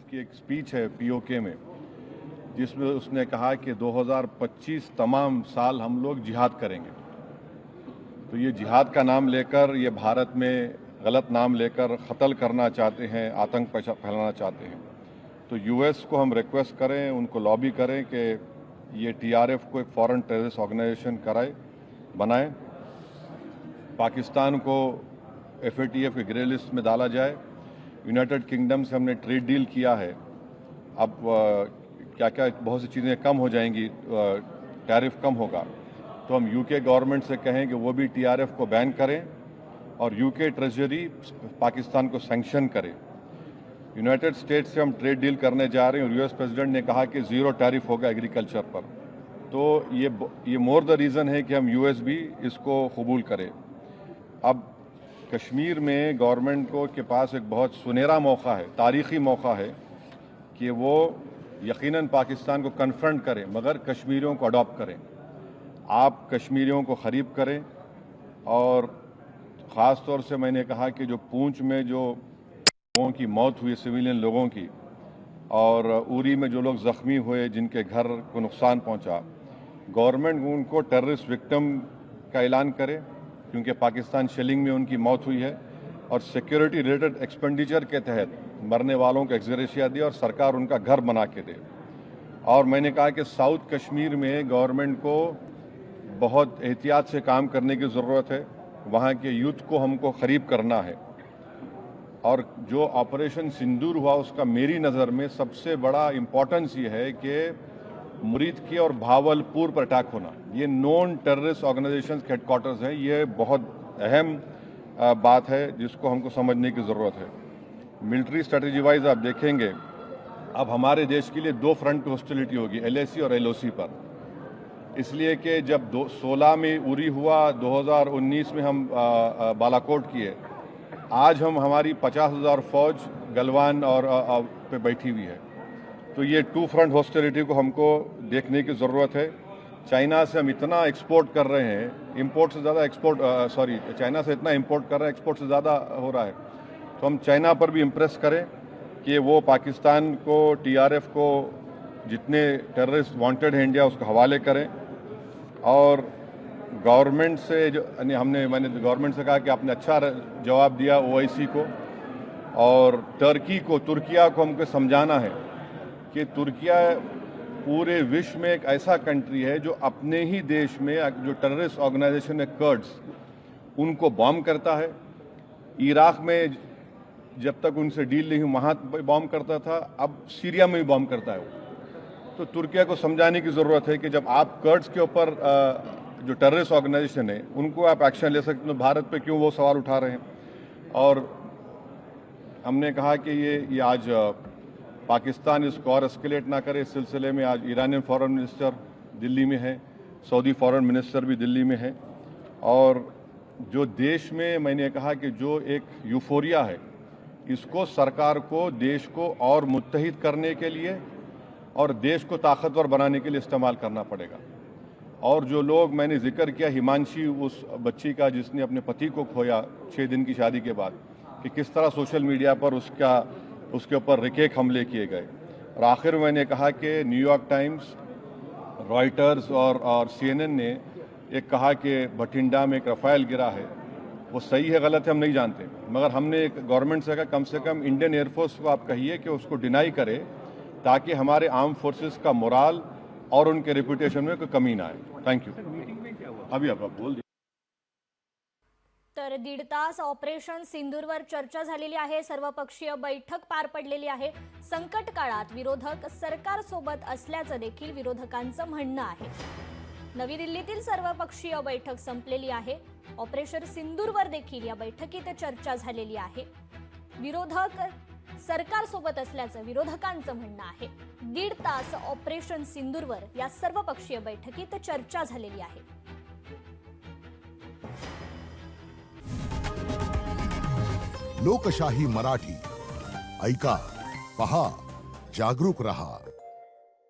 की एक स्पीच है पीओके में, जिसमें उसने कहा कि 2025 तमाम साल हम लोग जिहाद करेंगे। तो ये जिहाद का नाम लेकर, ये भारत में गलत नाम लेकर कत्ल करना चाहते हैं, आतंक फैलाना चाहते हैं। तो यूएस को हम रिक्वेस्ट करें, उनको लॉबी करें कि ये टीआरएफ को एक फॉरेन टेररिस्ट ऑर्गेनाइजेशन बनाए, पाकिस्तान को एफएटीएफ के ग्रे लिस्ट में डाला जाए। यूनाइटेड किंगडम से हमने ट्रेड डील किया है, अब क्या क्या बहुत सी चीज़ें कम हो जाएंगी, टैरिफ कम होगा। तो हम यूके गवर्नमेंट से कहें कि वो भी टीआरएफ को बैन करें और यूके ट्रेजरी पाकिस्तान को सैंक्शन करे। यूनाइटेड स्टेट्स से हम ट्रेड डील करने जा रहे हैं और यूएस प्रेसिडेंट ने कहा कि ज़ीरो टैरिफ होगा एग्रीकल्चर पर। तो ये मोर द रीज़न है कि हम यूएस भी इसको कबूल करें। अब कश्मीर में गवर्नमेंट के पास एक बहुत सुनहरा मौका है, तारीखी मौका है कि वो यकीनन पाकिस्तान को कन्फ्रंट करें, मगर कश्मीरियों को अडॉप्ट करें। आप कश्मीरियों को ख़रीब करें। और ख़ास तौर से मैंने कहा कि जो पूंछ में जो लोगों की मौत हुई, सिविलियन लोगों की, और उरी में जो लोग ज़ख्मी हुए, जिनके घर को नुकसान पहुंचा, गवर्नमेंट उनको टेररिस्ट विक्टिम का ऐलान करे, क्योंकि पाकिस्तान शेलिंग में उनकी मौत हुई है, और सिक्योरिटी रिलेटेड एक्सपेंडिचर के तहत मरने वालों को एक्सग्रेशिया दे और सरकार उनका घर बना के दे। और मैंने कहा कि साउथ कश्मीर में गवर्नमेंट को बहुत एहतियात से काम करने की ज़रूरत है। वहाँ के यूथ को हमको ख़रीब करना है। और जो ऑपरेशन सिंदूर हुआ, उसका मेरी नज़र में सबसे बड़ा इम्पोर्टेंस ये है कि मुरीद के और भावलपुर पर अटैक होना, ये नॉन टेररिस्ट ऑर्गेनाइजेशन के हेडक्वार्टर्स हैं। ये बहुत अहम बात है जिसको हमको समझने की ज़रूरत है। मिलिट्री स्ट्रेटजी वाइज आप देखेंगे, अब हमारे देश के लिए दो फ्रंट पे हॉस्टिलिटी होगी, एलएसी और एलओसी पर। इसलिए कि जब 2016 में उरी हुआ, 2019 में हम बालाकोट किए, आज हमारी 50,000 फौज गलवान और पे बैठी हुई है। तो ये टू फ्रंट हॉस्टिलिटी को हमको देखने की ज़रूरत है। चाइना से हम इतना एक्सपोर्ट कर रहे हैं, इंपोर्ट से ज़्यादा चाइना से इतना इंपोर्ट कर रहे हैं, एक्सपोर्ट से ज़्यादा हो रहा है। तो हम चाइना पर भी इम्प्रेस करें कि वो पाकिस्तान को, टीआरएफ को, जितने टेररिस्ट वांटेड हैं इंडिया, उसको हवाले करें। और गवर्नमेंट से मैंने गवर्नमेंट से कहा कि आपने अच्छा जवाब दिया ओआईसी को और तुर्किया को हमको समझाना है कि तुर्किया पूरे विश्व में एक ऐसा कंट्री है जो अपने ही देश में जो टेररिस्ट ऑर्गेनाइजेशन है कर्ड्स, उनको बॉम्ब करता है। इराक में जब तक उनसे डील नहीं हुई वहाँ बॉम्ब करता था, अब सीरिया में भी बॉम्ब करता है वो। तो तुर्किया को समझाने की ज़रूरत है कि जब आप कर्ड्स के ऊपर जो टेररिस्ट ऑर्गेनाइजेशन है उनको आप एक्शन ले सकते, तो भारत पे क्यों वो सवाल उठा रहे हैं। और हमने कहा कि ये आज पाकिस्तान इसको और एस्केलेट ना करे। इस सिलसिले में आज ईरानियन फॉरेन मिनिस्टर दिल्ली में है, सऊदी फॉरेन मिनिस्टर भी दिल्ली में है। और जो देश में मैंने कहा कि जो एक यूफोरिया है, इसको सरकार को देश को और मुत्तहिद करने के लिए और देश को ताकतवर बनाने के लिए इस्तेमाल करना पड़ेगा। और जो लोग, मैंने जिक्र किया हिमांशी, उस बच्ची का जिसने अपने पति को खोया 6 दिन की शादी के बाद, कि किस तरह सोशल मीडिया पर उसके ऊपर रिकेक हमले किए गए। और आखिर में मैंने कहा कि न्यूयॉर्क टाइम्स, रॉयटर्स और CNN ने एक कहा कि भटिंडा में एक रफाइल गिरा है। वो सही है गलत है हम नहीं जानते, मगर हमने एक गवर्नमेंट से कहा कम से कम इंडियन एयरफोर्स को आप कहिए कि उसको डिनाई करे, ताकि हमारे आर्म फोर्सेस का मोराल और उनके रेपुटेशन में कोई कमी ना आए। Thank you. अभी आप बोल दीजिए। तर 1.5 तास ऑपरेशन सिंदूरवर चर्चा झालेली आहे, सर्वपक्षीय बैठक पार पडलेली आहे। संकट काळात विरोधक सरकार सोबत असल्याचं देखील विरोधकांचं म्हणणं आहे। नवी दिल्लीतील सर्वपक्षीय बैठक संपलेली आहे। ऑपरेशन सिंदूरवर देखील या बैठकीत चर्चा झालेली आहे। विरोधक सरकार सोबत असल्याचं विरोधकांचं म्हणणं आहे। 1.5 तास ऑपरेशन सिंदूरवर या सर्वपक्षीय बैठकीत चर्चा झालेली आहे। लोकशाही मराठी, ऐका, पहा, जागरूक रहा।